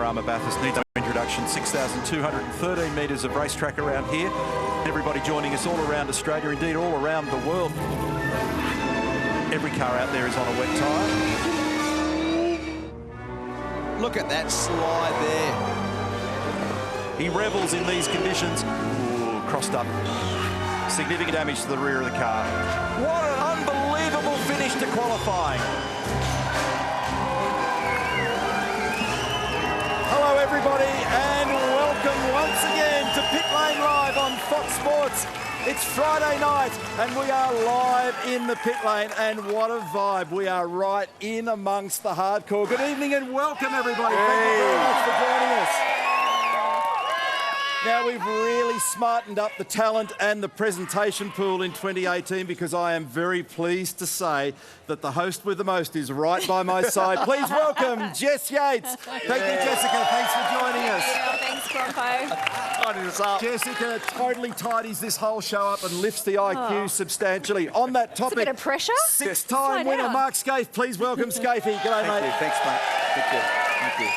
Panorama Bathurst needs no introduction. 6,213 metres of racetrack around here. Everybody joining us all around Australia, indeed all around the world. Every car out there is on a wet tyre. Look at that slide there. He revels in these conditions. Ooh, crossed up. Significant damage to the rear of the car. What an unbelievable finish to qualifying. Hello everybody and welcome once again to Pitlane Live on Fox Sports. It's Friday night and we are live in the pit lane, and what a vibe. We are right in amongst the hardcore. Good evening and welcome everybody. Thank you very much for joining us. Now, we've really smartened up the talent and the presentation pool in 2018 because I am very pleased to say that the host with the most is right by my side. Please welcome Jess Yates. Thank you, Jessica. Thanks for joining us. Yeah, thanks, Bronco. Tidied us up. Jessica totally tidies this whole show up and lifts the IQ substantially. On that topic, It's a bit of pressure. six-time Slow winner down. Mark Scaife. Please welcome Scaife. G'day, mate. Thank you. Thanks, mate. Thank you. Thank you.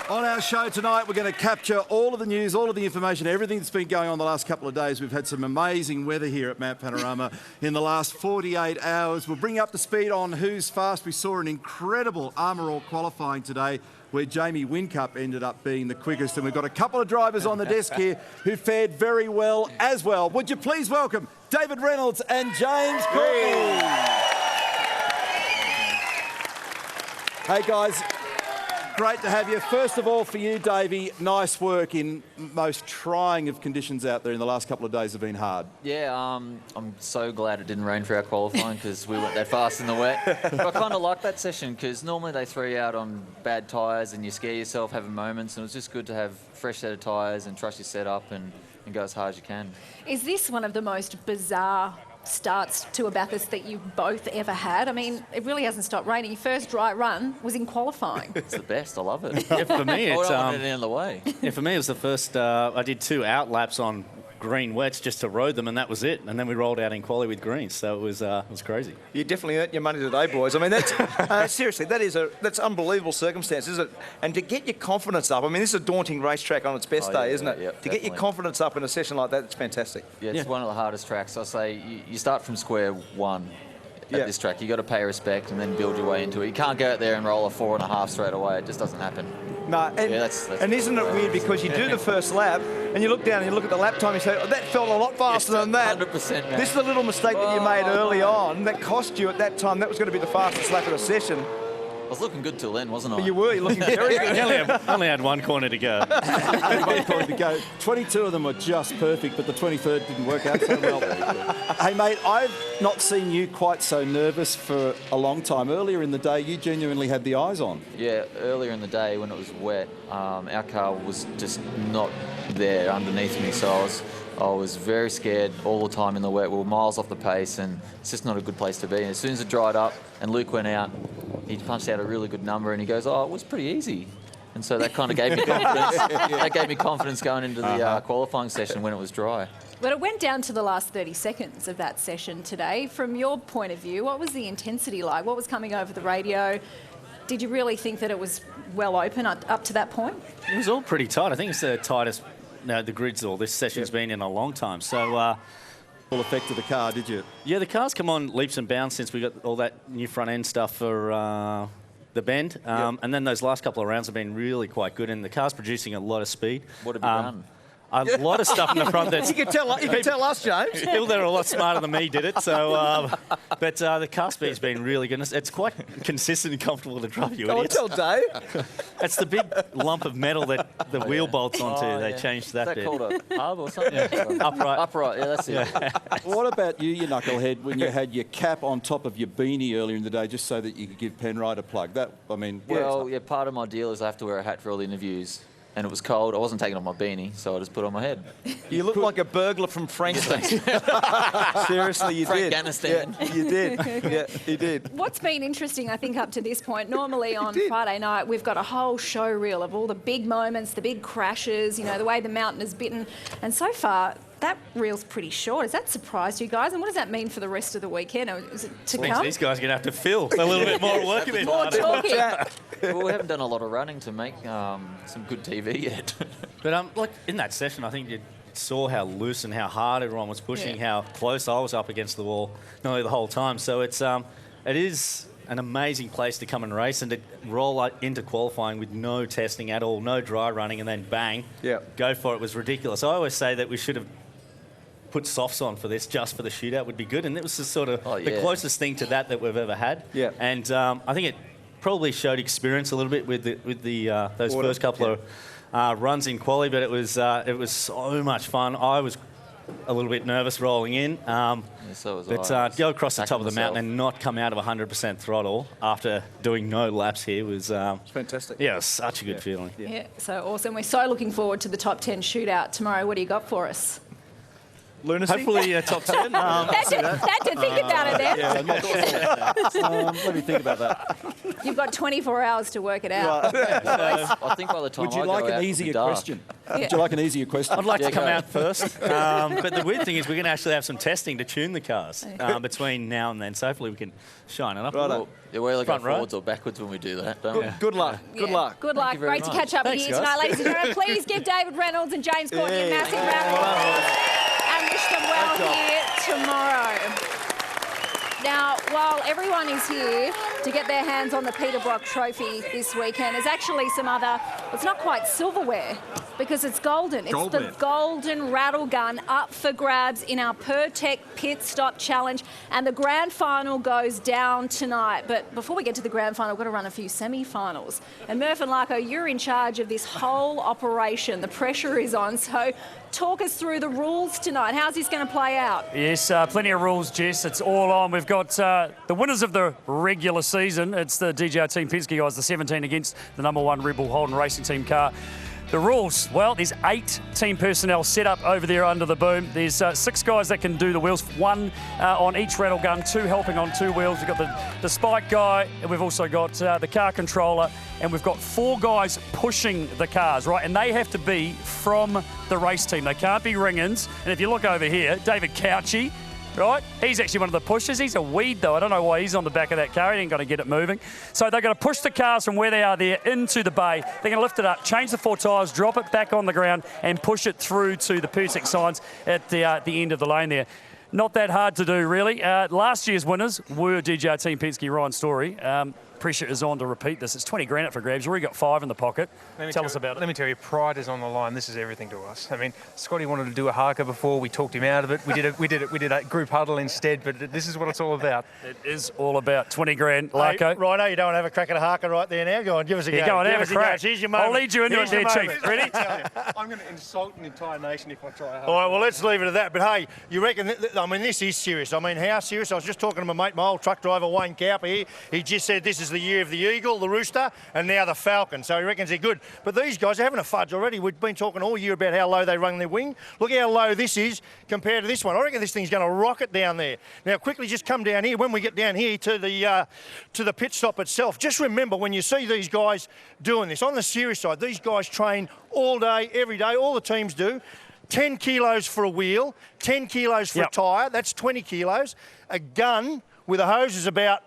On our show tonight, we're going to capture all of the news, all of the information, everything that's been going on the last couple of days. We've had some amazing weather here at Mount Panorama in the last 48 hours. We'll bring you up to speed on who's fast. We saw an incredible Armour All qualifying today where Jamie Whincup ended up being the quickest. And we've got a couple of drivers on the desk here who fared very well as well. Would you please welcome David Reynolds and James Courtney. Hey, guys. Great to have you. First of all, for you, Davey, nice work in most trying of conditions out there in the last couple of days have been hard. Yeah, I'm so glad it didn't rain for our qualifying because we weren't that fast in the wet. But I kind of like that session because normally they throw you out on bad tyres and you scare yourself having moments, and it was just good to have a fresh set of tyres and trust your setup and go as hard as you can. Is this one of the most bizarre starts to a Bathurst that you both ever had? I mean, it really hasn't stopped raining. Your first dry run was in qualifying. It's the best. I love it. Yeah, for me, it's I don't want it in the way. yeah, for me, it was the first. I did 2 out laps on green wets just to road them, and that was it. And then we rolled out in quali with greens, so it was crazy. You definitely earned your money today, boys. I mean, that's seriously, that's unbelievable circumstance, isn't it? And to get your confidence up, I mean, this is a daunting racetrack on its best day, isn't it? Yeah, to get your definitely. confidence up in a session like that, it's fantastic. Yeah, it's one of the hardest tracks. I say you start from square one at this track. You got to pay respect and then build your way into it. You can't go out there and roll a 4.5 straight away. It just doesn't happen. No, and, Yeah, that's and isn't it weird because you do the first lap and you look down and you look at the lap time and you say, oh, that felt a lot faster than that. 100%, man. This is a little mistake that you made early on that cost you at that time. That was going to be the fastest lap of the session. I was looking good till then, wasn't I? You were. You're looking very good. only had 1 corner to go. One corner to go. 22 of them were just perfect, but the 23rd didn't work out so well. Hey, mate, I've not seen you quite so nervous for a long time. Earlier in the day, you genuinely had the eyes on. Yeah, earlier in the day when it was wet, our car was just not there underneath me, so I was very scared all the time in the wet. We were miles off the pace, and it's just not a good place to be. And as soon as it dried up and Luke went out, he punched out a really good number, and he goes, "Oh, it was pretty easy." And so that kind of gave me confidence. That gave me confidence going into the qualifying session when it was dry. But it went down to the last 30 seconds of that session today. From your point of view, what was the intensity like? What was coming over the radio? Did you really think that it was well open up to that point? It was all pretty tight. I think it's the tightest the grids all this session's been in a long time. So, Full effect of the car, did you? yeah, the car's come on leaps and bounds since we got all that new front end stuff for the bend. And then those last couple of rounds have been really quite good, and the car's producing a lot of speed. What have you done? A lot of stuff in the front that's... You can tell us, James. People that are a lot smarter than me did it. So, but the car speed's been really good. It's quite consistent and comfortable to drive, you Go on, idiots. tell Dave. It's the big lump of metal that the wheel bolts onto. Oh, They yeah. changed Is that that bit. called a hub or something? Upright. Upright, yeah, that's it. What about you knucklehead, when you had your cap on top of your beanie earlier in the day just so that you could give Penrite a plug? That, I mean... Well, yeah, part of my deal is I have to wear a hat for all the interviews. And it was cold. I wasn't taking off my beanie, so I just put it on my head. You look like a burglar from Frankston. Seriously, you did. Afghanistan. Yeah, you did. Yeah, you did. What's been interesting, I think, up to this point, normally on Friday night, we've got a whole show reel of all the big moments, the big crashes, you know, the way the mountain is bitten. And so far, that reel's pretty short. Has that surprised you guys? And what does that mean for the rest of the weekend? Is it to Means come? these guys are going to have to fill a little bit more work. More talking. Well, we haven't done a lot of running to make some good TV yet. But like in that session, I think you saw how loose and how hard everyone was pushing, how close I was up against the wall nearly the whole time. So it is an amazing place to come and race, and to roll into qualifying with no testing at all, no dry running, and then bang, go for it was ridiculous. I always say that we should have put softs on for this just for the shootout would be good, and it was just sort of the closest thing to that we've ever had. And I think it probably showed experience a little bit with those first couple of runs in quali, but it was so much fun. I was a little bit nervous rolling in, so was but go across the top of the mountain and not come out of 100% throttle after doing no laps here was fantastic. Yeah, it was such a good feeling. Yeah, so awesome. We're so looking forward to the top 10 shootout tomorrow. What do you got for us? Lunacy? Hopefully top 10. Had to think about it then. Let me think about that. You've got 24 hours to work it out. I think by the time Would you I like go an out, easier it'll be dark. question? Would you like an easier question? I'd like to come go. out first. But the weird thing is we're going to actually have some testing to tune the cars between now and then. So hopefully we can shine it up a little. Yeah, we're looking Front row. forwards or backwards when we do that, don't we? Good luck. Good luck. Good luck. you very Great to much. catch up with Thanks, you guys. tonight, ladies and gentlemen. Please give David Reynolds and James Courtney a massive round of applause and wish them well here tomorrow. Now, while everyone is here to get their hands on the Peter Brock Trophy this weekend, there's actually some other, it's not quite silverware, because it's golden. It's the golden rattle gun up for grabs in our PerTech Pit Stop Challenge, and the grand final goes down tonight. But before we get to the grand final, we've got to run a few semi-finals. And Murph and Larko, you're in charge of this whole operation. The pressure is on, so talk us through the rules tonight. How's this going to play out? Yes, plenty of rules, Jess. It's all on. We've got the winners of the regular season. It's the DJR Team Penske guys, the 17 against the #1 Red Bull Holden Racing Team car. The rules, well, there's 8 team personnel set up over there under the boom. There's 6 guys that can do the wheels, 1 on each rattle gun, 2 helping on 2 wheels. We've got the spike guy, and we've also got the car controller, and we've got 4 guys pushing the cars, right? And they have to be from the race team. They can't be ring-ins. And if you look over here, David Couchy, right? He's actually one of the pushers. He's a weed, though. I don't know why he's on the back of that car. He ain't going to get it moving. So they're going to push the cars from where they are there into the bay. They're going to lift it up, change the 4 tyres, drop it back on the ground, and push it through to the PerTech signs at the end of the lane there. Not that hard to do, really. Last year's winners were DJR Team Penske, Ryan Story. Pressure is on to repeat this. It's 20 grand up for grabs. You've already got 5 in the pocket. Tell us about it. Let me tell you, pride is on the line. This is everything to us. I mean, Scotty wanted to do a haka before. We talked him out of it. We did a group huddle instead. But this is what it's all about. It is all about 20 grand. Larko. Hey, Rhino, you don't want to have a crack at a haka right there now? Go on, give us a go. Go on, have a crack. Here's your moment. I'll lead you into it there, Chief. Ready? I'm going to insult an entire nation if I try hard. All right, well, let's leave it at that. But, hey, you reckon, I mean, this is serious. I mean, how serious? I was just talking to my mate, my old truck driver, Wayne Cowper here. He just said this is the year of the Eagle, the Rooster, and now the Falcon. So he reckons they're good. But these guys are having a fudge already. We've been talking all year about how low they run their wing. Look how low this is compared to this one. I reckon this thing's going to rocket down there. Now, quickly just come down here. When we get down here to the pit stop itself, just remember when you see these guys doing this, on the serious side, these guys train all day, every day. All the teams do. 10 kilos for a wheel, 10 kilos for a tyre. That's 20 kilos. A gun with a hose is about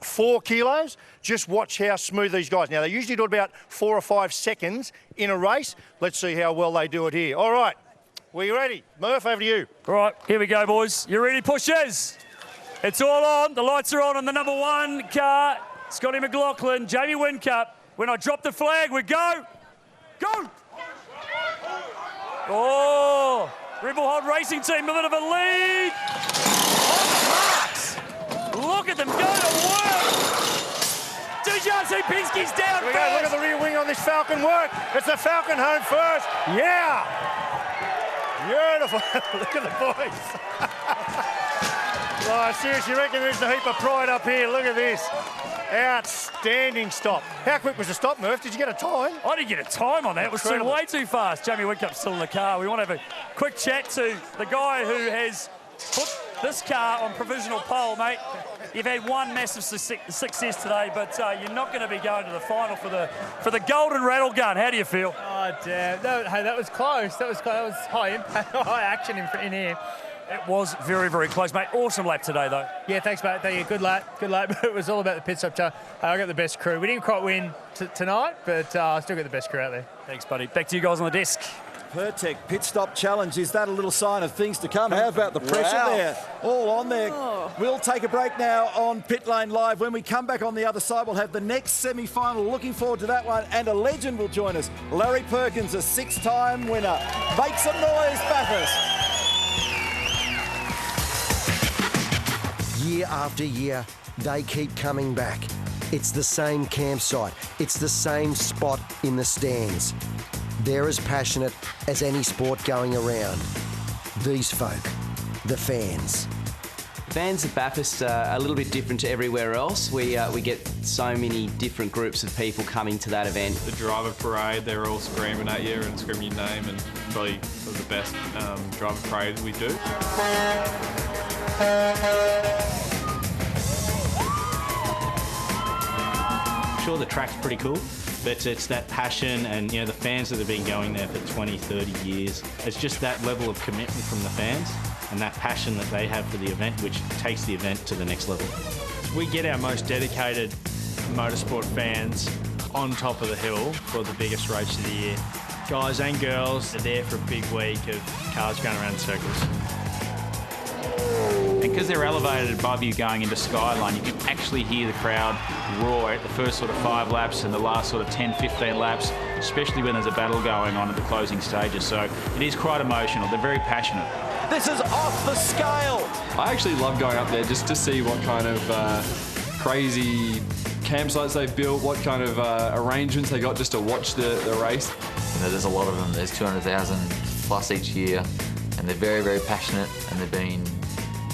4 kilos. Just watch how smooth these guys. Now, they usually do about 4 or 5 seconds in a race. Let's see how well they do it here. All right. We ready? Murph, over to you. All right, here we go, boys. You ready, pushers? It's all on. The lights are on the #1 car. Scotty McLaughlin, Jamie Whincup. When I drop the flag, we go. Go! Oh, Red Bull Holden Racing Team, a bit of a lead. On the marks. Look at them go to work. DJR Penske's down Here we go. Look at the rear wing on this Falcon work. It's the Falcon home first. Yeah. Beautiful. Look at the boys. Oh, seriously, you reckon there's a heap of pride up here. Look at this. Outstanding stop. How quick was the stop, Murph? Did you get a time? I didn't get a time on that. It was Incredible. way too fast. Jamie Whincup's still in the car. We want to have a quick chat to the guy who has put This car on provisional pole, mate. You've had one massive success today, but you're not going to be going to the final for the golden rattle gun. How do you feel? Oh, damn. That was close. That was high impact, high action in here. It was very, very close, mate. Awesome lap today, though. Yeah, thanks, mate. Thank you. Good lap. Good lap. It was all about the pit stop. I got the best crew. We didn't quite win tonight, but I still got the best crew out there. Thanks, buddy. Back to you guys on the desk. Pertec pit stop challenge. Is that a little sign of things to come? How about the pressure there? All on there. Oh. We'll take a break now on Pitlane Live. When we come back on the other side, we'll have the next semi-final. Looking forward to that one. And a legend will join us. Larry Perkins, a 6-time winner. Make some noise, Bathurst. Year after year, they keep coming back. It's the same campsite. It's the same spot in the stands. They're as passionate as any sport going around. These folk, the fans. Fans at Bathurst are a little bit different to everywhere else. We get so many different groups of people coming to that event. The driver parade, they're all screaming at you and screaming your name, and probably the best driver parade we do. Sure, the track's pretty cool, but it's that passion and, you know, the fans that have been going there for 20, 30 years. It's just that level of commitment from the fans and that passion that they have for the event, which takes the event to the next level. We get our most dedicated motorsport fans on top of the hill for the biggest race of the year. Guys and girls are there for a big week of cars going around in circles. And because they're elevated above you going into Skyline, you can actually hear the crowd roar at the first sort of 5 laps and the last sort of 10, 15 laps, especially when there's a battle going on at the closing stages. So it is quite emotional. They're very passionate. This is off the scale. I actually love going up there just to see what kind of crazy campsites they've built, what kind of arrangements they got just to watch the race. You know, there's a lot of them. There's 200,000 plus each year, and they're very, very passionate, and they've been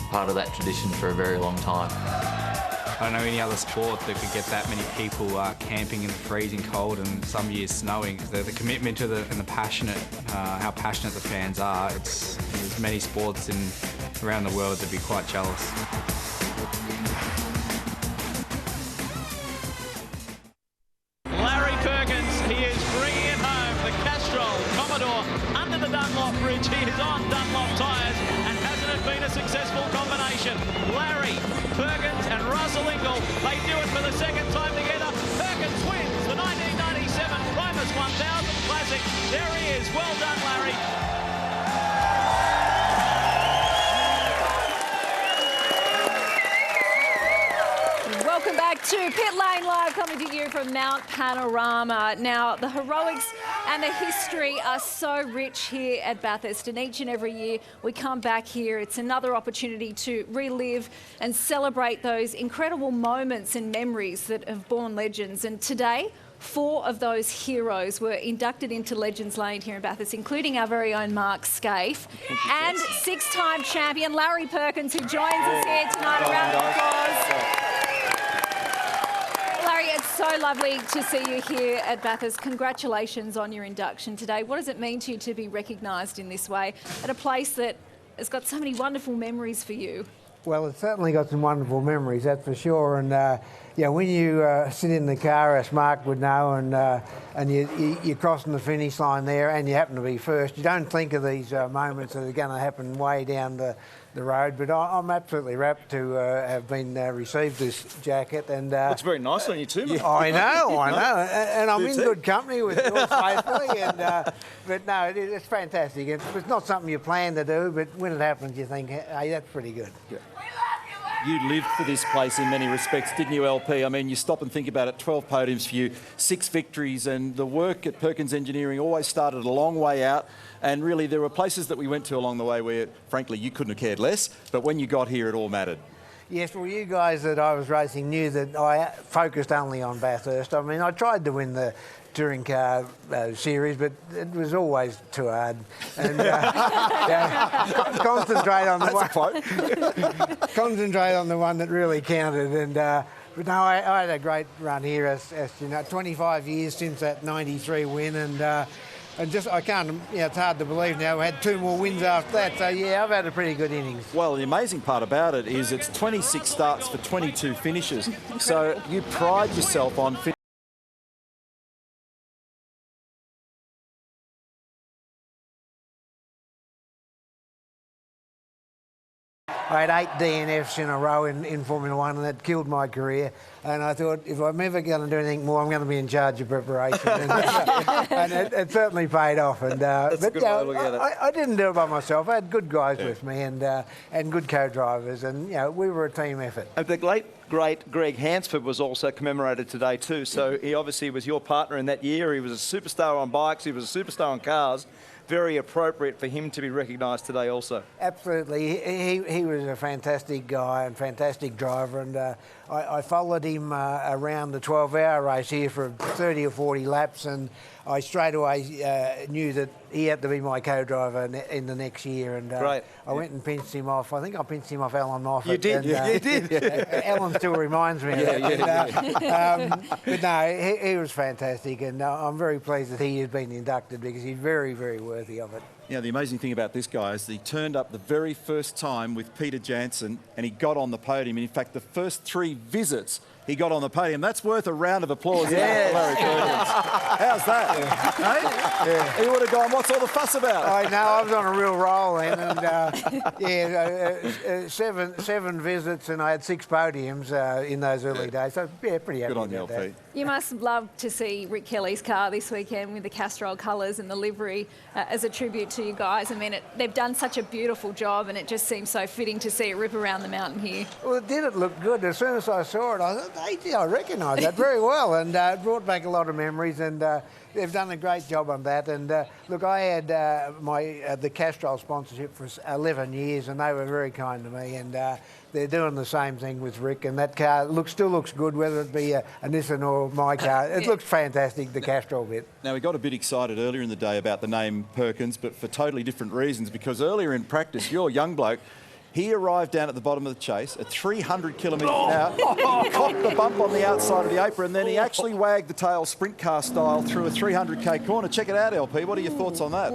part of that tradition for a very long time. I don't know any other sport that could get that many people camping in the freezing cold and some years snowing. The commitment to and the passionate, how passionate the fans are. There's many sports around the world that'd be quite jealous. Larry Perkins, he is bringing it home. The Castrol Commodore under the Dunlop bridge. He is on Dunlop tyres, and hasn't it been a successful combination? Larry, Perkins and Russell Ingall, they do it for the second time together. Perkins wins the 1997 Primus 1000 Classic. There he is. Well done, Larry. Welcome back to Pitlane Live, coming to you from Mount Panorama. Now, the heroics and the history are so rich here at Bathurst, and each and every year we come back here. It's another opportunity to relive and celebrate those incredible moments and memories that have born legends. And today, 4 of those heroes were inducted into Legends Lane here in Bathurst, including our very own Mark Scaife and 6-time champion Larry Perkins, who joins us here tonight. A round of applause. Larry, it's so lovely to see you here at Bathurst. Congratulations on your induction today. What does it mean to you to be recognised in this way at a place that has got so many wonderful memories for you? Well, it's certainly got some wonderful memories, that's for sure. And yeah, when you sit in the car, as Mark would know, and you're crossing the finish line there, and you happen to be first, you don't think of these moments that are going to happen way down the road. But I'm absolutely rapt to have been received this jacket. And looks very nice on you too, mate. I know, and I'm in good company with yours faithfully. And but no, it's fantastic. It's not something you plan to do, but when it happens, you think, hey, that's pretty good. Yeah. You lived for this place in many respects, didn't you, LP? I mean, you stop and think about it, 12 podiums for you, 6 victories, and the work at Perkins Engineering always started a long way out. And really, there were places that we went to along the way where, frankly, you couldn't have cared less, but when you got here, it all mattered. Yes, well, you guys that I was racing knew that I focused only on Bathurst. I mean, I tried to win the touring car series, but it was always too hard. And concentrate on the one that really counted. And but no, I had a great run here, as you know, 25 years since that '93 win, and just I can't, it's hard to believe now. We had 2 more wins after that, so yeah, I've had a pretty good innings. Well, the amazing part about it is it's 26 starts for 22 finishes. So you pride yourself on finishing. I had 8 DNFs in a row in Formula 1 and that killed my career. And I thought, if I'm ever going to do anything more, I'm going to be in charge of preparation. And it certainly paid off. And, That's a good way to look at it. I didn't do it by myself. I had good guys with me and good co-drivers. And, we were a team effort. The great Greg Hansford was also commemorated today too. So he obviously was your partner in that year. He was a superstar on bikes. He was a superstar on cars. Very appropriate for him to be recognised today also. Absolutely. He was a fantastic guy and fantastic driver, and I followed him around the 12-hour race here for 30 or 40 laps, and I straight away knew that he had to be my co-driver in the next year. And Great. I went and pinched him off. I think I pinched him off Alan Moffat. You did, you did. Alan still reminds me of that. But no, he was fantastic, and I'm very pleased that he has been inducted because he's very, very worthy of it. Yeah, the amazing thing about this guy is he turned up the very first time with Peter Jansen and he got on the podium. And in fact, the first 3 visits he got on the podium. That's worth a round of applause. Yes. For Larry Perkins. How's that? Hey? Yeah. He would have gone, what's all the fuss about? I know, I was on a real roll then, and 7 visits, and I had 6 podiums in those early days. So yeah, pretty happy Good on about you, that. Pete. You must love to see Rick Kelly's car this weekend with the Castrol colours and the livery as a tribute to you guys. I mean, they've done such a beautiful job, and it just seems so fitting to see it rip around the mountain here. Well, it did. It look good. As soon as I saw it, I thought, hey, I recognise that very well, and it brought back a lot of memories, and they've done a great job on that. And look, I had the Castrol sponsorship for 11 years, and they were very kind to me, and they're doing the same thing with Rick, and that car still looks good, whether it be a Nissan or my car. It looks fantastic, the Castrol bit. Now, we got a bit excited earlier in the day about the name Perkins, but for totally different reasons, because earlier in practice, your young bloke, he arrived down at the bottom of the chase at 300 kilometres an hour, copped the bump on the outside of the apron, and then he actually wagged the tail sprint car style through a 300k corner. Check it out, LP. What are your thoughts on that?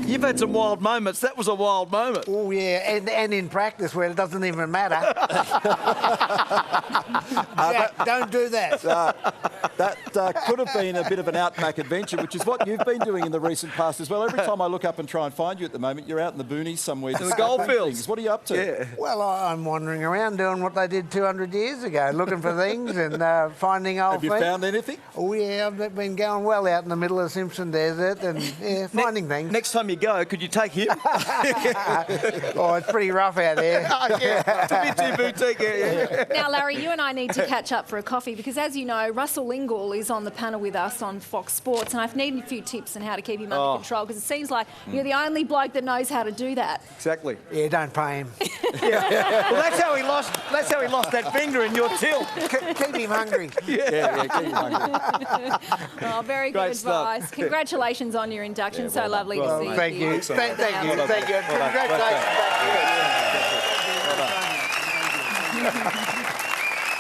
You've had some wild moments. That was a wild moment. Oh, yeah, and in practice where it doesn't even matter. Jack, don't do that. That could have been a bit of an outback adventure, which is what you've been doing in the recent past as well. Every time I look up and try and find you at the moment, you're out in the boonies somewhere. In the goldfields. What are you up to? Yeah. Well, I'm wandering around doing what they did 200 years ago, looking for things and finding old things. Have you found anything? Oh, yeah, I've been going well out in the middle of the Simpson Desert and finding things. Next time you go, could you take him? Oh, it's pretty rough out there. It's a bit too boutique. Yeah. Now, Larry, you and I need to catch up for a coffee because, as you know, Russell Ingall is on the panel with us on Fox Sports, and I've needed a few tips on how to keep him under control because it seems like you're the only bloke that knows how to do that. Exactly. Yeah, don't pay him. Well, that's how he lost. That's how he lost that finger in your tilt. Keep him hungry. Yeah, keep him hungry. Oh, very good Great stuff. advice. Congratulations on your induction. So lovely to see you. Thank you. Thank you. Thank you.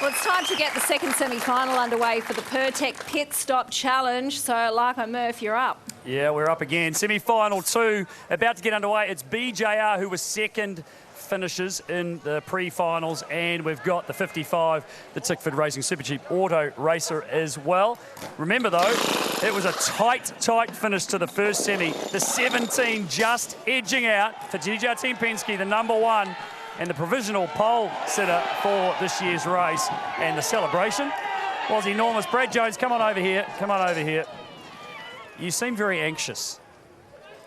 Well, it's time to get the second semi-final underway for the Pertec Pit Stop Challenge. So, Larko Murph, you're up. Yeah, we're up again. Semi-final 2 about to get underway. It's BJR who was second finishes in the pre-finals, and we've got the 55, the Tickford Racing Super Cheap Auto Racer as well. Remember though, it was a tight finish to the first semi. The 17 just edging out for DJR Team Penske, the number 1 and the provisional pole sitter for this year's race. And the celebration was enormous. Brad Jones, come on over here. Come on over here. You seem very anxious.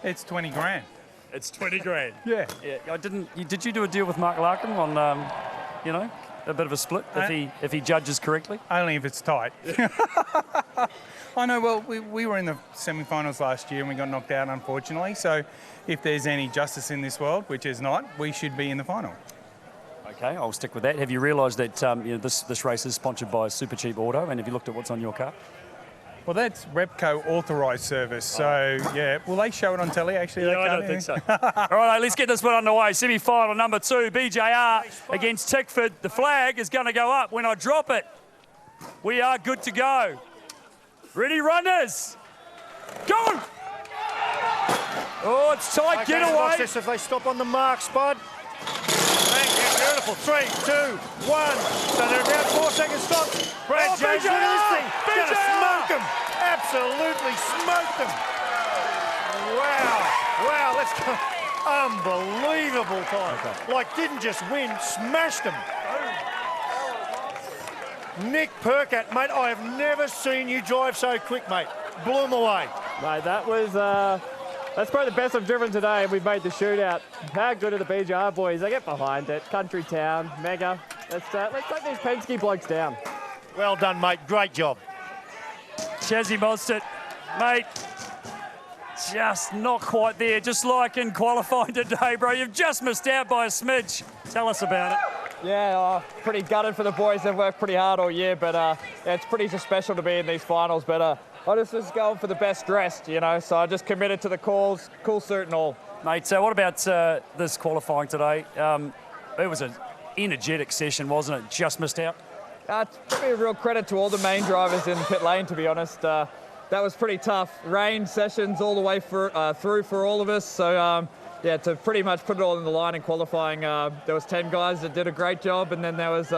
It's 20 grand. It's 20 grand. Yeah. Did you do a deal with Mark Larkin on, a bit of a split if he judges correctly? Only if it's tight. I know. Well, we were in the semi-finals last year and we got knocked out, unfortunately. So, if there's any justice in this world, which is not, we should be in the final. Okay, I'll stick with that. Have you realised that this race is sponsored by Super Cheap Auto, and have you looked at what's on your car? Well, that's Repco authorised service, so yeah. Will they show it on telly, actually? Yeah, I don't think so. All right, let's get this one underway. Semi-final number 2, BJR against Tickford. The flag is going to go up when I drop it. We are good to go. Ready, runners. Go! Oh, it's tight. Okay, Get away. watch this if they stop on the mark, Spud. Thank you. Beautiful. 3, 2, 1. So they're about 4 seconds stop. Brad James, look at this thing. Gonna smoke them. Absolutely smoked them. Wow. Wow, let's go. Unbelievable time. Like, didn't just win, smashed them. Nick Percat, mate, I have never seen you drive so quick, mate. Blew him away. Mate, that was... That's probably the best I've driven today, and we've made the shootout. How good are the BJR boys? They get behind it. Country town, mega. Let's take these Penske blokes down. Well done, mate. Great job. Chazzy Mostert, mate, just not quite there. Just like in qualifying today, bro. You've just missed out by a smidge. Tell us about it. Yeah, pretty gutted for the boys. They've worked pretty hard all year, but yeah, it's pretty just special to be in these finals. But I just was going for the best dressed, you know, so I just committed to the calls, cool suit and all. Mate, so what about this qualifying today? It was an energetic session, wasn't it? Just missed out. It's probably a real credit to all the main drivers in pit lane, to be honest. That was pretty tough. Rain sessions all the way through for all of us. So, yeah, to pretty much put it all in the line in qualifying, there was 10 guys that did a great job, and then there was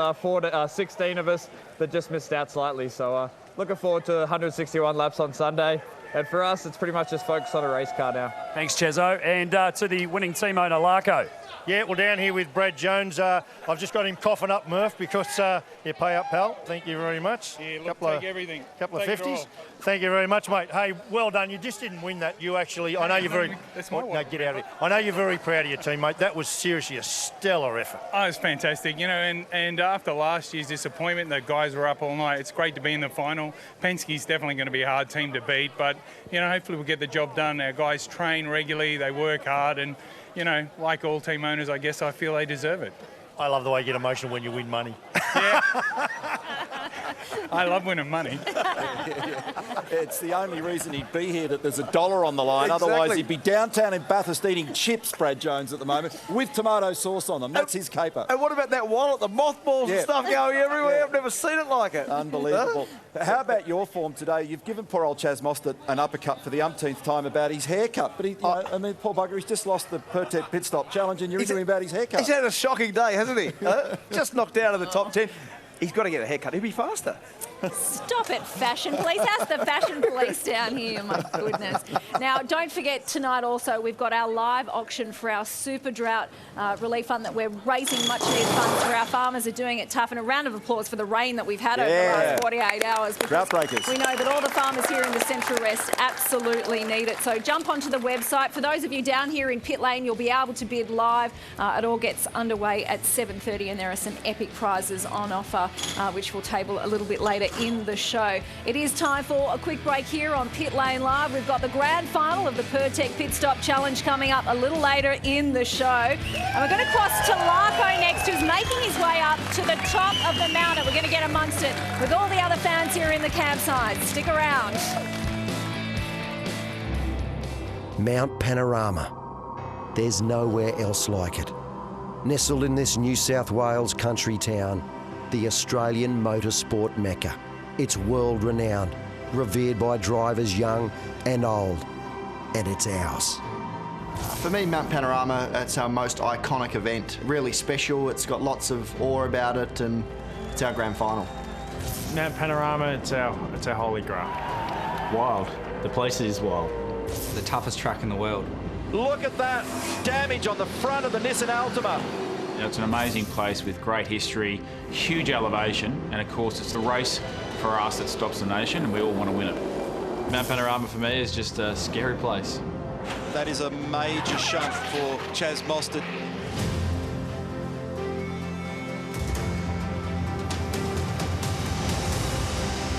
16 of us that just missed out slightly. So, looking forward to 161 laps on Sunday. And for us, it's pretty much just focused on a race car now. Thanks, Chazzo. And to the winning team owner, Larko. Yeah, well, down here with Brad Jones, I've just got him coughing up, Murph, because you pay up, pal. Thank you very much. Yeah, look, take everything. Couple of 50s. Thank you very much, mate. Hey, well done. You just didn't win that. You actually, I know you're very... That's my no, get out of here. I know you're very proud of your team, mate. That was seriously a stellar effort. Oh, it was fantastic. You know, and after last year's disappointment, the guys were up all night. It's great to be in the final. Penske's definitely going to be a hard team to beat, but, you know, hopefully we'll get the job done. Our guys train regularly, they work hard, and, you know, like all team owners, I guess I feel they deserve it. I love the way you get emotional when you win money. Yeah. I love winning money. It's the only reason he'd be here, that there's $1 on the line. Exactly. Otherwise, he'd be downtown in Bathurst eating chips, Brad Jones, at the moment, with tomato sauce on them. That's his caper. And what about that wallet, the mothballs and stuff going everywhere? Yeah. I've never seen it like it. Unbelievable. How about your form today? You've given poor old Chaz Mostert an uppercut for the umpteenth time about his haircut. But, I mean, poor bugger, he's just lost the Pertet Pit Stop Challenge and you're interviewing about his haircut. He's had a shocking day, hasn't he? Just knocked out of the top 10. He's got to get a haircut. He'll be faster. Stop it, fashion police. How's the fashion police down here? My goodness. Now, don't forget, tonight also, we've got our live auction for our Super Drought Relief Fund that we're raising much needed funds for. Our farmers are doing it tough. And a round of applause for the rain that we've had over the last 48 hours. Drought breakers. We know that all the farmers here in the Central West absolutely need it. So jump onto the website. For those of you down here in Pitlane, you'll be able to bid live. It all gets underway at 7:30 and there are some epic prizes on offer, which we'll table a little bit later in the show. It is time for a quick break here on Pitlane Live. We've got the grand final of the Pertec Pit Stop Challenge coming up a little later in the show. And we're going to cross to Larko next, who's making his way up to the top of the mountain. We're going to get amongst it with all the other fans here in the campsite. Stick around. Mount Panorama. There's nowhere else like it. Nestled in this New South Wales country town, the Australian motorsport mecca. It's world-renowned, revered by drivers young and old, and it's ours. For me, Mount Panorama, it's our most iconic event. Really special, it's got lots of awe about it, and it's our grand final. Mount Panorama, it's our holy grail. Wild. The place is wild. The toughest track in the world. Look at that damage on the front of the Nissan Altima. It's an amazing place with great history, huge elevation, and of course it's the race for us that stops the nation, and we all want to win it. Mount Panorama for me is just a scary place. That is a major shunt for Chaz Mostert.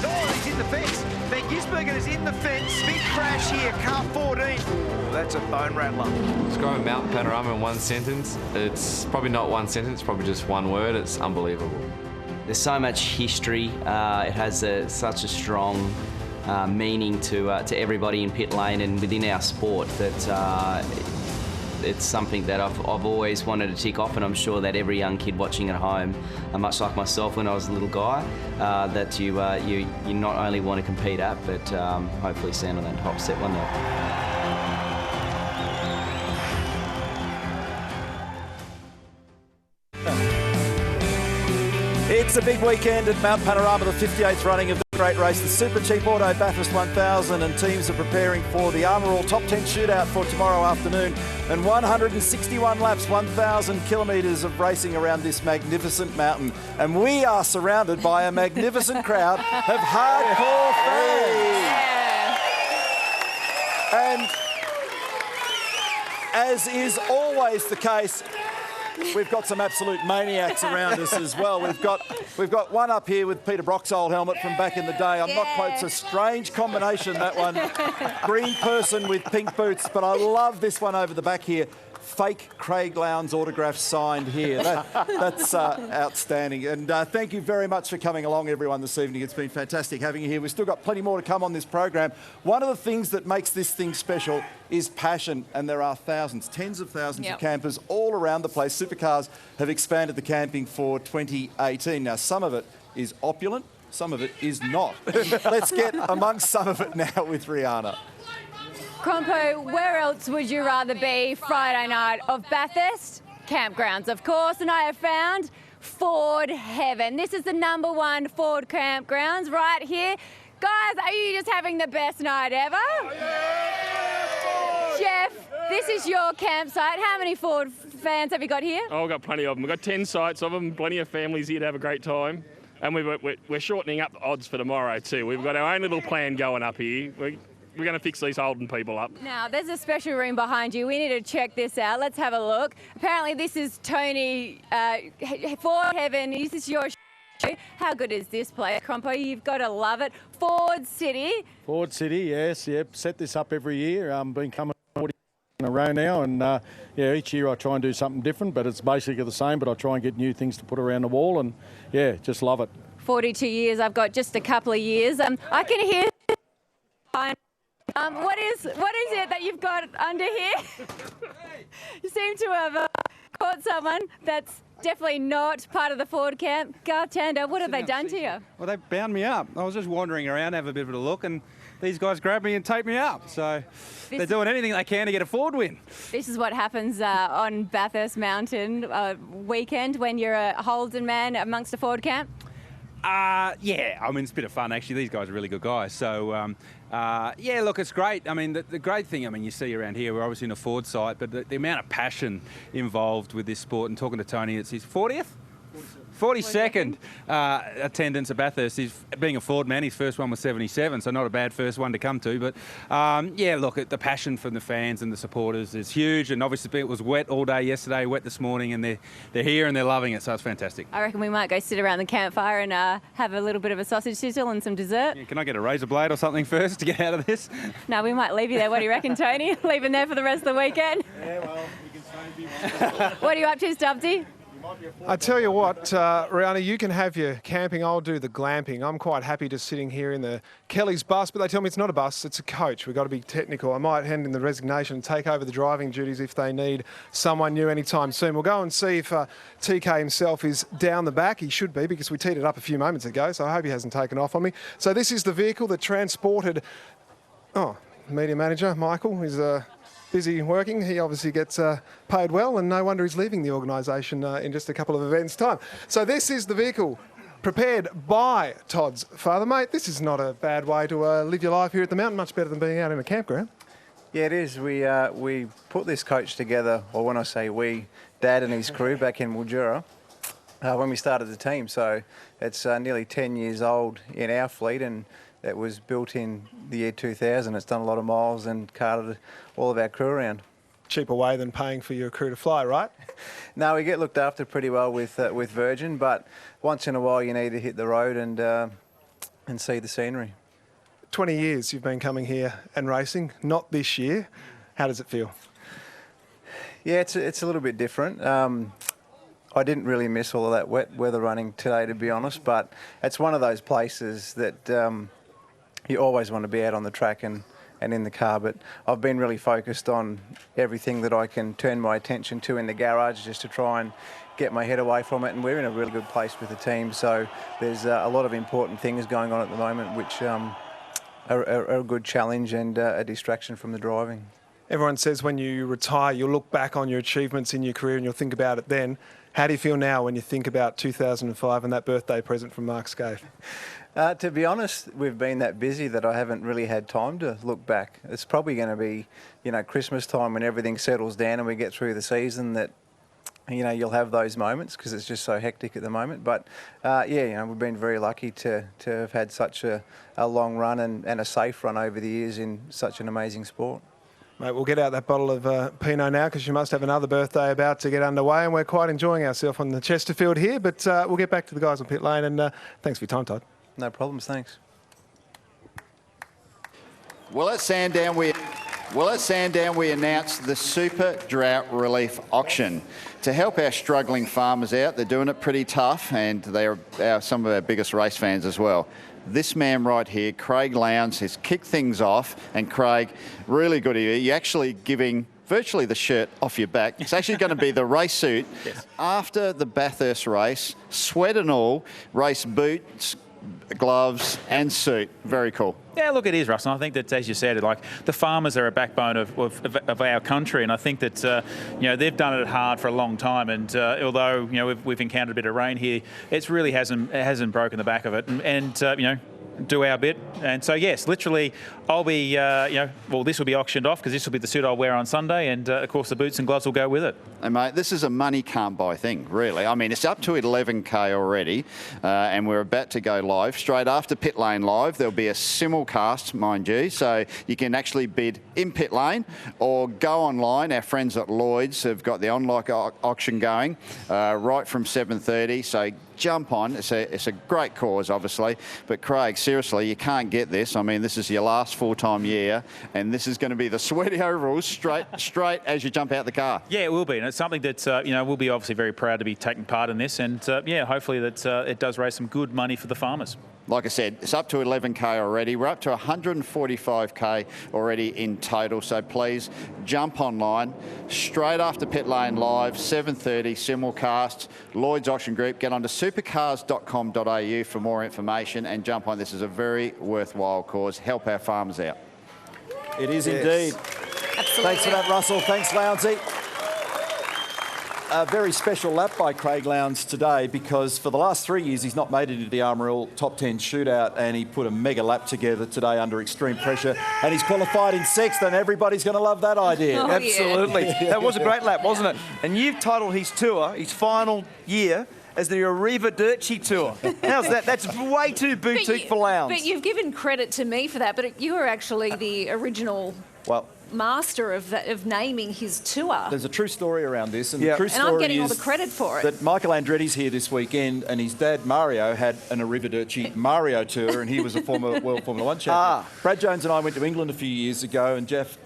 Oh, he's in the fence. Van Gisbergen is in the fence. Big crash here, car 14. Ooh, that's a bone rattler. Describing Mount Panorama in one sentence, it's probably not one sentence, probably just one word. It's unbelievable. There's so much history. It has such a strong meaning to everybody in pit lane and within our sport that it's something that I've always wanted to tick off, and I'm sure that every young kid watching at home, much like myself when I was a little guy, that you not only want to compete at, but hopefully stand on that top set one day. It's a big weekend at Mount Panorama, the 58th running of the great race, the Super Cheap Auto Bathurst 1000, and teams are preparing for the Armour All Top 10 shootout for tomorrow afternoon. And 161 laps, 1,000 kilometres of racing around this magnificent mountain. And we are surrounded by a magnificent crowd of hardcore fans. And as is always the case, we've got some absolute maniacs around us as well. We've got one up here with Peter Brock's old helmet from back in the day. I'm not quite, it's a strange combination, that one. Green person with pink boots, but I love this one over the back here. Fake Craig Lowndes autograph signed here. That's outstanding. And thank you very much for coming along, everyone, this evening. It's been fantastic having you here. We've still got plenty more to come on this program. One of the things that makes this thing special is passion, and there are thousands, tens of thousands of campers all around the place. Supercars have expanded the camping for 2018. Now, some of it is opulent, some of it is not. Let's get amongst some of it now with Rihanna. Crompo, where else would you rather be Friday night of Bathurst? Campgrounds, of course, and I have found Ford Heaven. This is the #1 Ford campgrounds right here. Guys, are you just having the best night ever? Jeff, this is your campsite. How many Ford fans have you got here? Oh, I've got plenty of them. We've got 10 sites of them, plenty of families here to have a great time. And we're shortening up the odds for tomorrow too. We've got our own little plan going up here. We're going to fix these holding people up. Now, there's a special room behind you. We need to check this out. Let's have a look. Apparently, this is Tony, Ford Heaven. This is your show. How good is this place, Crompo? You've got to love it. Ford City. Ford City, yes, yep. Set this up every year. Been coming 40 in a row now, and yeah, each year I try and do something different, but it's basically the same, but I try and get new things to put around the wall, and yeah, just love it. 42 years. I've got just a couple of years. I can hear... what is it that you've got under here? You seem to have caught someone that's definitely not part of the Ford camp. Gartanda, what have they done to you? Well, they bound me up. I was just wandering around, have a bit of a look, and these guys grabbed me and taped me up. So they're doing anything they can to get a Ford win. This is what happens on Bathurst Mountain weekend when you're a Holden man amongst a Ford camp. Yeah, I mean, it's a bit of fun, actually. These guys are really good guys. So, yeah, look, it's great. I mean, the great thing, I mean, you see around here, we're obviously in a Ford site, but the amount of passion involved with this sport, and talking to Tony, it's his 40th? 42nd attendance at Bathurst. He's being a Ford man. His first one was 77, so not a bad first one to come to. But yeah, look, the passion from the fans and the supporters is huge. And obviously it was wet all day yesterday, wet this morning, and they're here and they're loving it. So it's fantastic. I reckon we might go sit around the campfire and have a little bit of a sausage sizzle and some dessert. Yeah, can I get a razor blade or something first to get out of this? No, we might leave you there. What do you reckon, Tony? Leaving there for the rest of the weekend? Yeah, well, you can say one. What are you up to, Stubbsy? I tell you what, Rihanna, you can have your camping, I'll do the glamping. I'm quite happy just sitting here in the Kelly's bus, but they tell me it's not a bus, it's a coach. We've got to be technical. I might hand in the resignation and take over the driving duties if they need someone new anytime soon. We'll go and see if TK himself is down the back. He should be, because we teed it up a few moments ago, so I hope he hasn't taken off on me. So this is the vehicle that transported... Oh, media manager, Michael, is... busy working. He obviously gets paid well, and no wonder he's leaving the organisation in just a couple of events' time. So this is the vehicle prepared by Todd's father. Mate, this is not a bad way to live your life here at the mountain, much better than being out in a campground. Yeah, it is. We put this coach together, or when I say we, Dad and his crew back in Mildura, when we started the team. So it's nearly 10 years old in our fleet, and it was built in the year 2000. It's done a lot of miles and carted all of our crew around. Cheaper way than paying for your crew to fly, right? No, we get looked after pretty well with Virgin, but once in a while you need to hit the road and see the scenery. 20 years you've been coming here and racing, not this year. How does it feel? Yeah, it's a little bit different. I didn't really miss all of that wet weather running today, to be honest, but it's one of those places that you always want to be out on the track and in the car. But I've been really focused on everything that I can turn my attention to in the garage, just to try and get my head away from it. And we're in a really good place with the team, so there's a lot of important things going on at the moment, which are a good challenge and a distraction from the driving. Everyone says when you retire, you'll look back on your achievements in your career and you'll think about it then. How do you feel now when you think about 2005 and that birthday present from Mark Scaife? To be honest, we've been that busy that I haven't really had time to look back. It's probably going to be, Christmas time when everything settles down and we get through the season that, you'll have those moments because it's just so hectic at the moment. But, we've been very lucky to have had such a long run and a safe run over the years in such an amazing sport. Mate, we'll get out that bottle of Pinot now because you must have another birthday about to get underway, and we're quite enjoying ourselves on the Chesterfield here, but we'll get back to the guys on pit lane, and thanks for your time, Todd. No problems, thanks. Well, at Sandown, we announced the Super Drought Relief Auction. To help our struggling farmers out, they're doing it pretty tough, and they're some of our biggest race fans as well. This man right here, Craig Lowndes, has kicked things off. And Craig, really good of you. You're actually giving virtually the shirt off your back. It's actually going to be the race suit after the Bathurst race, sweat and all, race boots, gloves and suit. Very cool. Yeah, look, it is, Russell. I think that, as you said, like the farmers are a backbone of our country, and I think that they've done it hard for a long time. And although we've encountered a bit of rain here, it really hasn't broken the back of it. And do our bit. And so, yes, literally, I'll be, this will be auctioned off because this will be the suit I'll wear on Sunday, and of course the boots and gloves will go with it. And mate, this is a money can't buy thing, really. I mean, it's up to 11K already, and we're about to go live. Straight after Pitlane Live, there'll be a simulcast, mind you, so you can actually bid in Pitlane or go online. Our friends at Lloyd's have got the online auction going right from 7:30, so jump on. It's a great cause, obviously, but Craig, seriously, you can't get this. I mean, this is your last full-time year, and this is going to be the sweaty overalls straight as you jump out the car. Yeah, it will be, and it's something that we'll be obviously very proud to be taking part in this, and hopefully that it does raise some good money for the farmers. Like I said, it's up to 11K already. We're up to 145K already in total. So please jump online. Straight after Pitlane Live, 7:30, simulcast, Lloyd's Auction Group. Get onto supercars.com.au for more information and jump on. This is a very worthwhile cause. Help our farmers out. It is indeed. Absolutely. Thanks for that, Russell. Thanks, Lowndesy. A very special lap by Craig Lowndes today because for the last 3 years he's not made it into the Armorial Top 10 shootout, and he put a mega lap together today under extreme pressure, and he's qualified in 6th, and everybody's going to love that idea. Oh, absolutely. Yeah. That was a great lap, wasn't it? And you've titled his tour, his final year, as the Arrivederci Tour. How's that? That's way too boutique for Lowndes. But you've given credit to me for that, but you were actually the original master of naming his tour. There's a true story around this, and the true story I'm getting is all the credit for it. That Michael Andretti's here this weekend, and his dad Mario had an Arrivederci Mario tour, and he was a former World Formula One champion. Brad Jones and I went to England a few years ago, and Jeff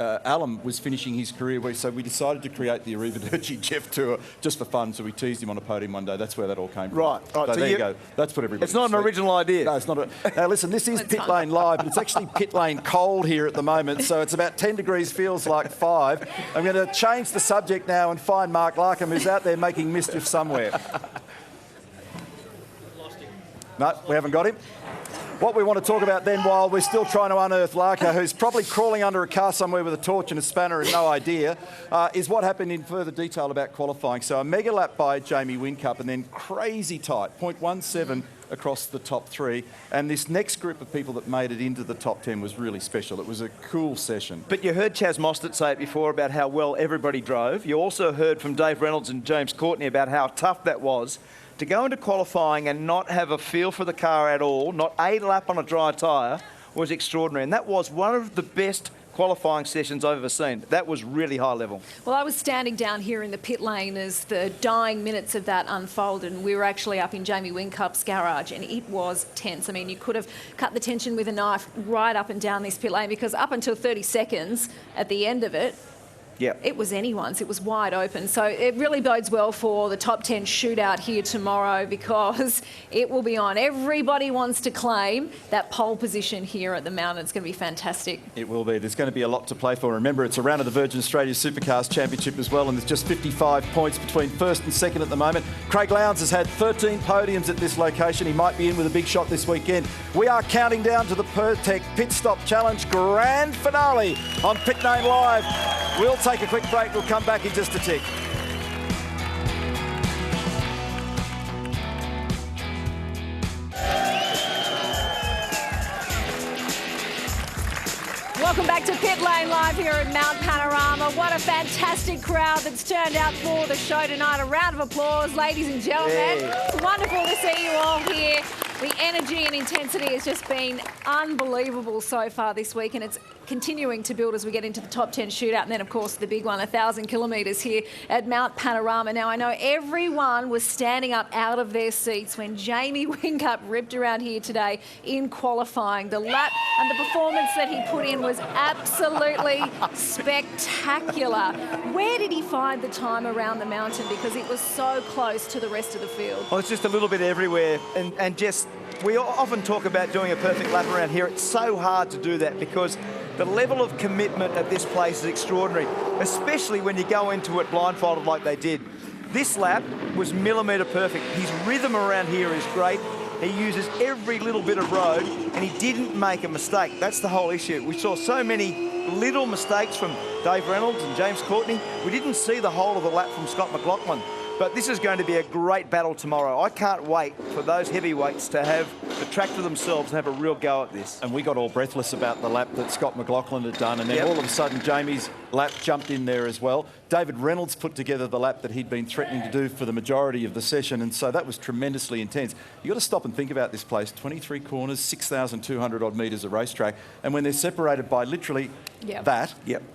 Allen was finishing his career, so we decided to create the Arrivederci Jeff tour just for fun. So we teased him on a podium one day. That's where that all came from. Right. So there you go. That's what everybody. It's not an original idea. No, it's not. Now listen, this is Pitlane Live, but it's actually Pitlane cold here at the moment. So it's about 10 degrees, feels like 5. I'm going to change the subject now and find Mark Larkham, who's out there making mischief somewhere. No, we haven't got him. What we want to talk about then, while we're still trying to unearth Larko, who's probably crawling under a car somewhere with a torch and a spanner and no idea, is what happened in further detail about qualifying. So a mega lap by Jamie Whincup, and then crazy tight, 0.17 across the top 3. And this next group of people that made it into the top 10 was really special. It was a cool session. But you heard Chaz Mostert say it before about how well everybody drove. You also heard from Dave Reynolds and James Courtney about how tough that was. To go into qualifying and not have a feel for the car at all, not a lap on a dry tyre, was extraordinary. And that was one of the best qualifying sessions I've ever seen. That was really high level. Well, I was standing down here in the pit lane as the dying minutes of that unfolded, and we were actually up in Jamie Whincup's garage, and it was tense. I mean, you could have cut the tension with a knife right up and down this pit lane, because up until 30 seconds at the end of it, it was anyone's. It was wide open. So it really bodes well for the top 10 shootout here tomorrow because it will be on. Everybody wants to claim that pole position here at the Mountain. It's going to be fantastic. It will be. There's going to be a lot to play for. Remember, it's a round of the Virgin Australia Supercars Championship as well, and there's just 55 points between first and second at the moment. Craig Lowndes has had 13 podiums at this location. He might be in with a big shot this weekend. We are counting down to the Pertec Pit Stop Challenge Grand Finale on Pitlane Live. We'll take a quick break. We'll come back in just a tick. Welcome back to Pitlane Live here at Mount Panorama. What a fantastic crowd that's turned out for the show tonight. A round of applause, ladies and gentlemen. It's wonderful to see you all here. The energy and intensity has just been unbelievable so far this week, and it's continuing to build as we get into the top 10 shootout. And then, of course, the big one, 1,000 kilometres here at Mount Panorama. Now, I know everyone was standing up out of their seats when Jamie Whincup ripped around here today in qualifying. The lap and the performance that he put in was absolutely spectacular. Where did he find the time around the mountain? Because it was so close to the rest of the field. Well, it's just a little bit everywhere. And just, we often talk about doing a perfect lap around here. It's so hard to do that because the level of commitment at this place is extraordinary, especially when you go into it blindfolded like they did. This lap was millimetre perfect. His rhythm around here is great. He uses every little bit of road and he didn't make a mistake. That's the whole issue. We saw so many little mistakes from Dave Reynolds and James Courtney. We didn't see the whole of the lap from Scott McLaughlin. But this is going to be a great battle tomorrow. I can't wait for those heavyweights to have the track to themselves and have a real go at this. And we got all breathless about the lap that Scott McLaughlin had done, and then all of a sudden Jamie's lap jumped in there as well. David Reynolds put together the lap that he'd been threatening to do for the majority of the session, and so that was tremendously intense. You've got to stop and think about this place. 23 corners, 6,200 odd metres of racetrack, and when they're separated by literally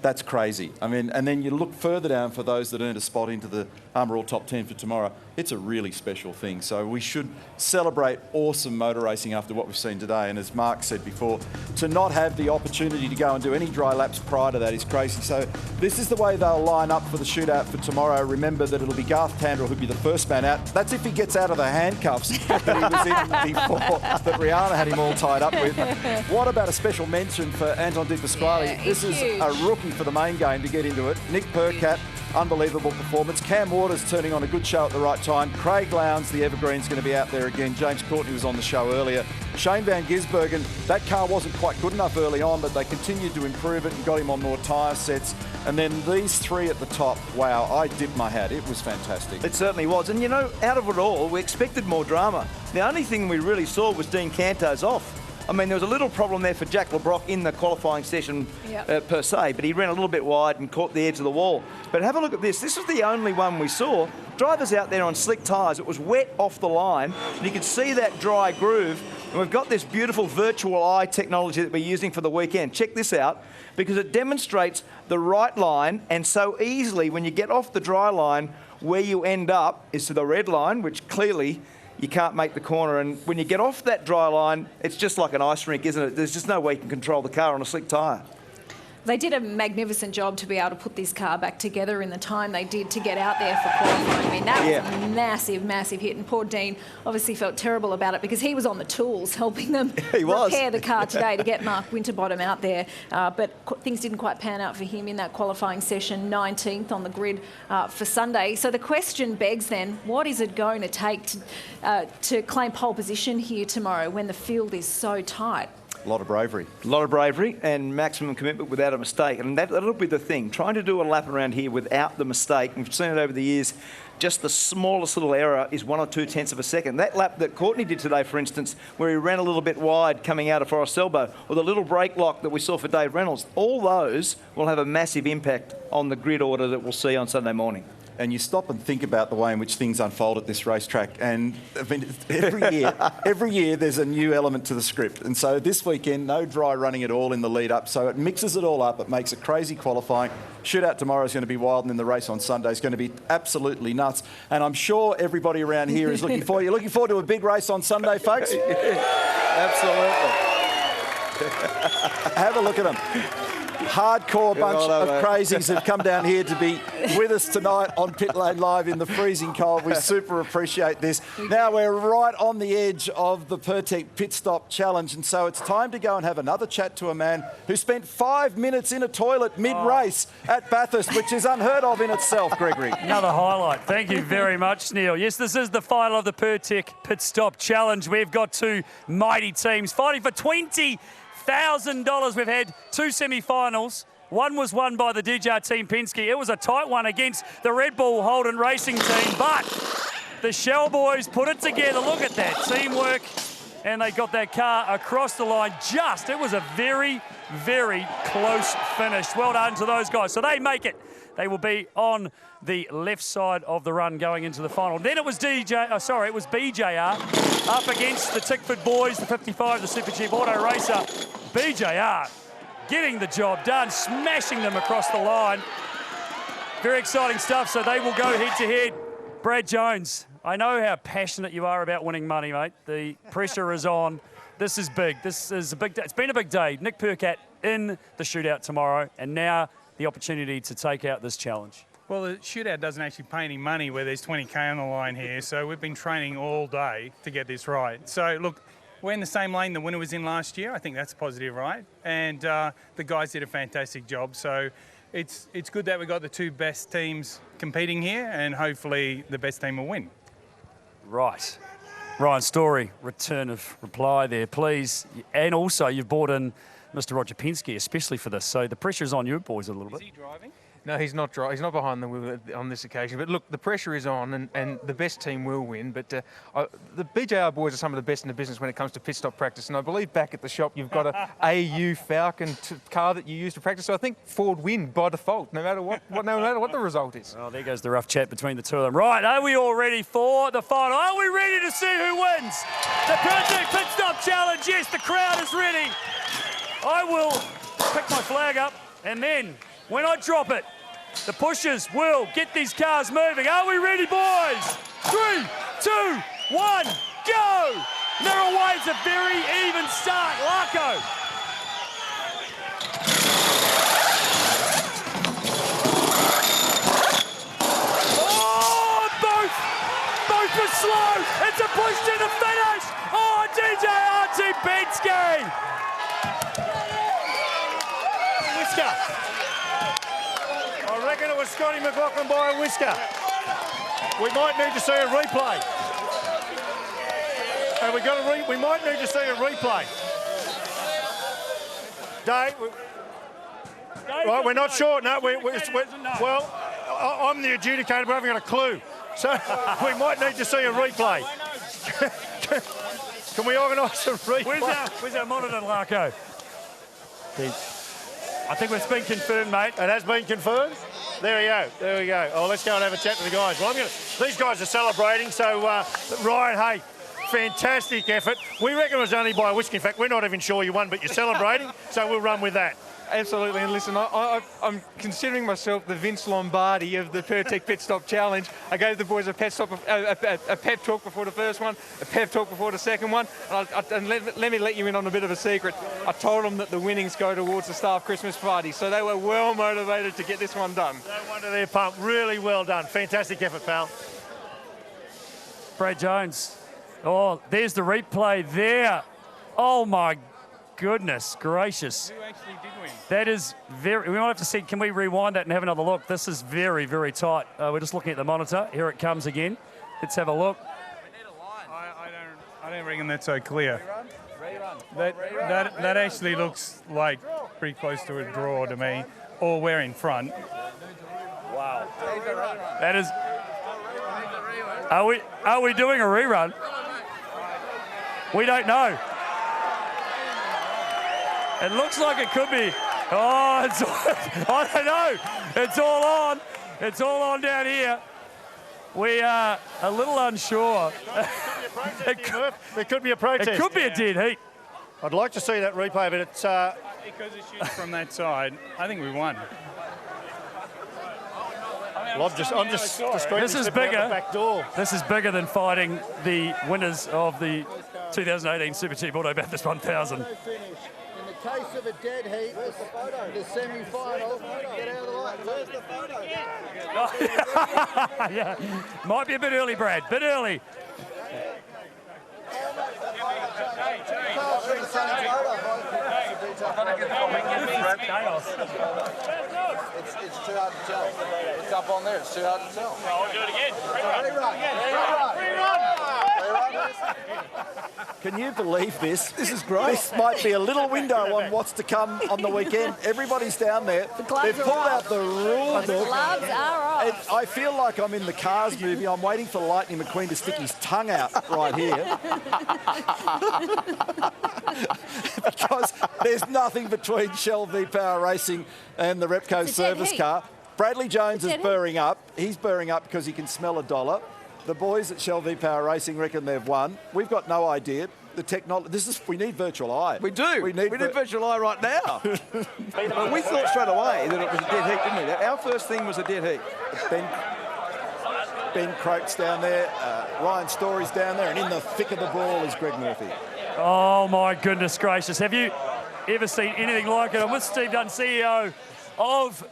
that's crazy. I mean, and then you look further down for those that earned a spot into the Armour All Top 10 for tomorrow. It's a really special thing. So we should celebrate awesome motor racing after what we've seen today. And as Mark said before, to not have the opportunity to go and do any dry laps prior to that is crazy. So this is the way they'll line up for the shootout for tomorrow. Remember that it'll be Garth Tandrell who'll be the first man out. That's if he gets out of the handcuffs that he was in before, that Rihanna had him all tied up with. What about a special mention for Anton De Pasquale? This is a rookie for the main game to get into it. Nick Percat, unbelievable performance. Cam Waters turning on a good show at the right time. Craig Lowndes, the evergreen's going to be out there again. James Courtney was on the show earlier. Shane Van Gisbergen, that car wasn't quite good enough early on, but they continued to improve it and got him on more tyre sets. And then these three at the top, wow, I dipped my hat. It was fantastic. It certainly was. And, you know, out of it all, we expected more drama. The only thing we really saw was Dean Canto's off. I mean, there was a little problem there for Jack LeBrock in the qualifying session per se, but he ran a little bit wide and caught the edge of the wall. But have a look at this. This was the only one we saw. Drivers out there on slick tyres. It was wet off the line, and you could see that dry groove. And we've got this beautiful virtual eye technology that we're using for the weekend. Check this out, because it demonstrates the right line, and so easily when you get off the dry line, where you end up is to the red line, which clearly you can't make the corner. And when you get off that dry line, it's just like an ice rink, isn't it? There's just no way you can control the car on a slick tyre. They did a magnificent job to be able to put this car back together in the time they did to get out there for qualifying. I mean, that was a massive, massive hit. And poor Dean obviously felt terrible about it because he was on the tools helping them repair the car today to get Mark Winterbottom out there. But things didn't quite pan out for him in that qualifying session, 19th on the grid for Sunday. So the question begs then, what is it going to take to claim pole position here tomorrow when the field is so tight? A lot of bravery. A lot of bravery and maximum commitment without a mistake. And that'll be the thing. Trying to do a lap around here without the mistake, we've seen it over the years, just the smallest little error is 1 or 2 tenths of a second. That lap that Courtney did today, for instance, where he ran a little bit wide coming out of Forest Elbow, or the little brake lock that we saw for Dave Reynolds, all those will have a massive impact on the grid order that we'll see on Sunday morning. And you stop and think about the way in which things unfold at this racetrack. And I mean, every year there's a new element to the script. And so this weekend, no dry running at all in the lead up. So it mixes it all up. It makes it crazy qualifying. Shootout tomorrow is going to be wild, and then the race on Sunday is going to be absolutely nuts. And I'm sure everybody around here is looking forward. You're looking forward to a big race on Sunday, folks? Absolutely. Have a look at them. hardcore bunch of crazies who've come down here to be with us tonight on Pitlane Live in the freezing cold. We super appreciate this. Now we're right on the edge of the Pertec Pit Stop Challenge, and so it's time to go and have another chat to a man who spent 5 minutes in a toilet mid-race at Bathurst, which is unheard of in itself, Gregory. Another highlight. Thank you very much, Neil. Yes, this is the final of the Pertec Pit Stop Challenge. We've got two mighty teams fighting for $20,000. We've had two semi-finals. One was won by the DJR Team Penske. It was a tight one against the Red Bull Holden Racing Team, but the Shell boys put it together. Look at that teamwork, and they got that car across the line. It was a very, very close finish. Well done to those guys. So they make it. They will be on the left side of the run going into the final. Then it was BJR up against the Tickford boys, the 55, the Super Cheap Auto Racer. BJR getting the job done, smashing them across the line. Very exciting stuff, so they will go head-to-head. Brad Jones, I know how passionate you are about winning money, mate. The pressure is on. This is big. This is a big day. It's been a big day. Nick Percat in the shootout tomorrow, and now the opportunity to take out this challenge. Well, the shootout doesn't actually pay any money where there's 20K on the line here, so we've been training all day to get this right. So, look, we're in the same lane the winner was in last year. I think that's positive, right? And the guys did a fantastic job. So it's good that we got the two best teams competing here, and hopefully the best team will win. Right. Ryan Story, return of reply there, please. And also, you've brought in Mr. Roger Penske, especially for this. So the pressure's on you boys a little bit. Is he driving? No, he's not driving. He's not behind the wheel on this occasion. But look, the pressure is on, and the best team will win. But the BJR boys are some of the best in the business when it comes to pit stop practice. And I believe back at the shop you've got a AU Falcon car that you use to practice. So I think Ford win by default, no matter what the result is. Well, there goes the rough chat between the two of them. Right, are we all ready for the final? Are we ready to see who wins the Pertec Pit Stop Challenge? Yes, the crowd is ready. I will pick my flag up, and then when I drop it, the pushers will get these cars moving. Are we ready, boys? 3, 2, 1, go! They're away. It's a very even start. Larko. Oh, both were slow. It's a push to the finish. Oh, DJR Team Penske. Whisker. I reckon it was Scotty McLaughlin by a whisker. We might need to see a replay. And we might need to see a replay. Dave, right, we're not sure. No, well, I'm the adjudicator, but I haven't got a clue. So we might need to see a replay. Can we organise a replay? Where's our monitor, Larko? I think it's been confirmed, mate. It has been confirmed? There we go. There we go. Oh, let's go and have a chat with the guys. Well, these guys are celebrating, so Ryan, hey, fantastic effort. We reckon it was only by a whisker. In fact, we're not even sure you won, but you're celebrating, so we'll run with that. Absolutely, and listen, I'm considering myself the Vince Lombardi of the Pertec Pit Stop Challenge. I gave the boys a pep talk before the first one, a pep talk before the second one, and let me let you in on a bit of a secret. I told them that the winnings go towards the staff Christmas party, so they were well motivated to get this one done. No wonder they're pumped. Really well done. Fantastic effort, pal. Brad Jones. Oh, there's the replay there. Oh, my goodness gracious. Who actually did win? That is very... We might have to see... Can we rewind that and have another look? This is very, very tight. We're just looking at the monitor. Here it comes again. Let's have a look. I don't reckon that's so clear. That actually looks like pretty close to a draw to me. Or we're in front. Wow. That is... Are we doing a rerun? We don't know. It looks like it could be. Oh, I don't know. It's all on. It's all on down here. We are a little unsure. There could be a protest. It could be a dead heat. I'd like to see that replay, but it's... Because it shoots from that side, I think we won. Well, I'm just this is bigger. Out the back door. This is bigger than fighting the winners of the 2018 Super Cheap Auto Bathurst 1000. case of a dead heat, the semi-final. Get out of the light. Where's the photo? Yeah, might be a bit early, Brad. Bit early. It's too hard to tell. It's up on there. It's too hard to tell. I'll do it again. Can you believe this? This is great. This might be a little window on what's to come on the weekend. Everybody's down there. They've pulled out the rule book. The gloves are off. I feel like I'm in the Cars movie. I'm waiting for Lightning McQueen to stick his tongue out right here. Because there's nothing between Shell V-Power Racing and the Repco service car. Bradley Jones is burring up. He's burring up because he can smell $1. The boys at Shell V-Power Racing reckon they've won. We've got no idea. The technology. We need virtual eye. We do. We need virtual eye right now. Well, we thought straight away that it was a dead heat, didn't we? Our first thing was a dead heat. Ben Croak's down there. Ryan Story's down there. And in the thick of the ball is Greg Murphy. Oh, my goodness gracious. Have you ever seen anything like it? I'm with Steve Dunn, CEO of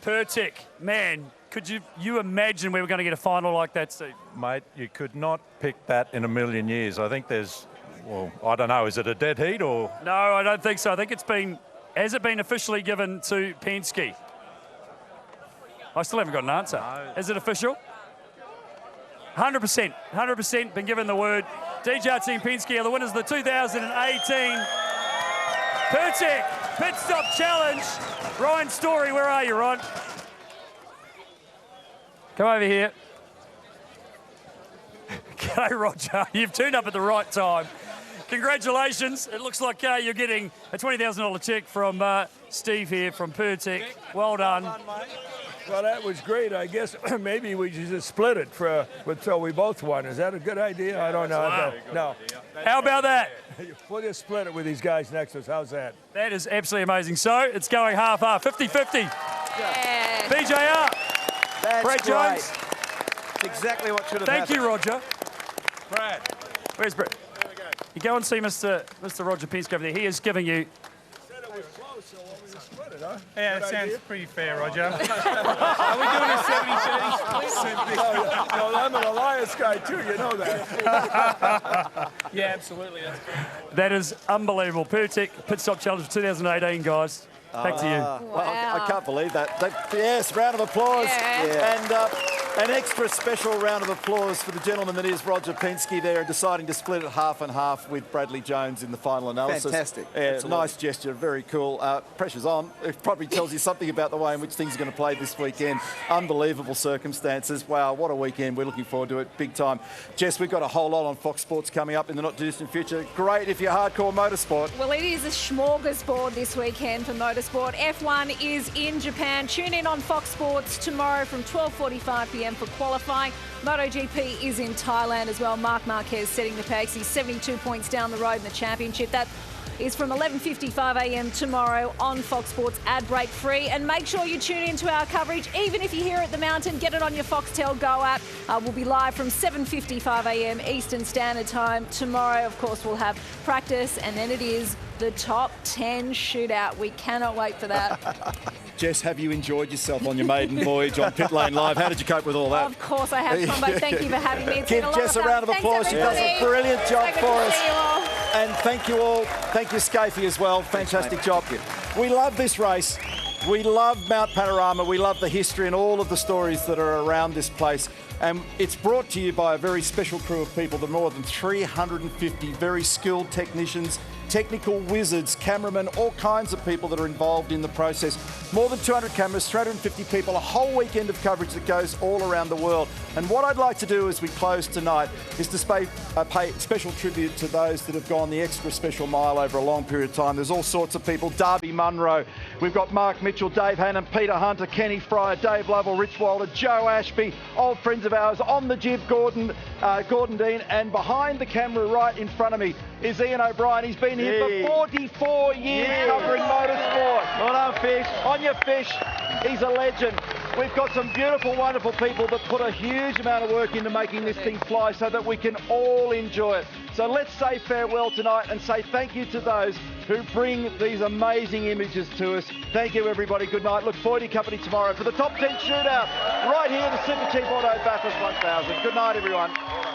Pertec. Man, could you imagine we were going to get a final like that, Steve? Mate, you could not pick that in a million years. I think there's, well, I don't know, is it a dead heat or? No, I don't think so. I think has it been officially given to Penske? I still haven't got an answer. No. Is it official? 100%, been given the word. DJR Team Penske are the winners of the 2018 Pertec Pit Stop Challenge. Ryan Story, where are you, Ron? Come over here. G'day, Roger. You've tuned up at the right time. Congratulations. It looks like you're getting a $20,000 check from Steve here from Pertec. Well done. Well, that was great. I guess maybe we should just split it so we both won. Is that a good idea? I don't know. Wow. No. How about that? We'll just split it with these guys next to us. How's that? That is absolutely amazing. So it's going half-half, 50-50. Yeah. BJR. That's Brad great. Jones. That's exactly what should have Thank happened. you, Roger. Brad. Where's Brad? You go and see Mr. Roger Penske over there. He is giving you... Yeah, that sounds pretty fair, Roger. Are we doing a 70-30 split? No, I'm an alliance guy too, you know that. Yeah, absolutely. That's great. That is unbelievable. Pertec Pit Stop Challenge 2018, guys. Back to you. Well, I can't believe that. Yes, round of applause. Yeah. And an extra special round of applause for the gentleman that is Roger Penske there, deciding to split it half and half with Bradley Jones in the final analysis. Fantastic. Yeah, nice gesture, very cool. Pressure's on. It probably tells you something about the way in which things are going to play this weekend. Unbelievable circumstances. Wow, what a weekend. We're looking forward to it big time. Jess, we've got a whole lot on Fox Sports coming up in the not-too-distant future. Great if you're hardcore motorsport. Well, it is a smorgasbord this weekend for motorsport. F1 is in Japan. Tune in on Fox Sports tomorrow from 12:45 p.m. for qualifying. MotoGP is in Thailand as well. Marc Marquez setting the pace. He's 72 points down the road in the championship. That is from 11:55 a.m. tomorrow on Fox Sports, ad break free. And make sure you tune into our coverage, even if you're here at the Mountain. Get it on your Foxtel Go app. We'll be live from 7:55 a.m. Eastern Standard Time tomorrow. Of course, we'll have practice, and then it is the top 10 shootout. We cannot wait for that. Jess, have you enjoyed yourself on your maiden voyage on Pitlane Live? How did you cope with all that? Of course I have, Combo. Thank you for having me. It's Give been a lot Jess of a round of fun. applause. She does a brilliant job So good for to us. see you all. And thank you all. Thank you, Scafie, as well. Fantastic job. We love this race. We love Mount Panorama. We love the history and all of the stories that are around this place. And it's brought to you by a very special crew of people. There are more than 350 very skilled technicians, technical wizards, cameramen, all kinds of people that are involved in the process. More than 200 cameras, 350 people, a whole weekend of coverage that goes all around the world. And what I'd like to do as we close tonight is to pay special tribute to those that have gone the extra special mile over a long period of time. There's all sorts of people. Darby Munro, we've got Mark Mitchell, Dave Hannon, Peter Hunter, Kenny Fryer, Dave Lovell, Rich Wilder, Joe Ashby, old friends of ours. On the jib, Gordon Dean, and behind the camera right in front of me is Ian O'Brien. He's been here for 44 years covering motorsport. Well done, Fish. On your Fish. He's a legend. We've got some beautiful, wonderful people that put a huge amount of work into making this thing fly so that we can all enjoy it. So let's say farewell tonight and say thank you to those who bring these amazing images to us. Thank you, everybody. Good night. Look forward to your company tomorrow for the top 10 shootout right here at the Super Cheap Auto Bathurst 1000. Good night, everyone.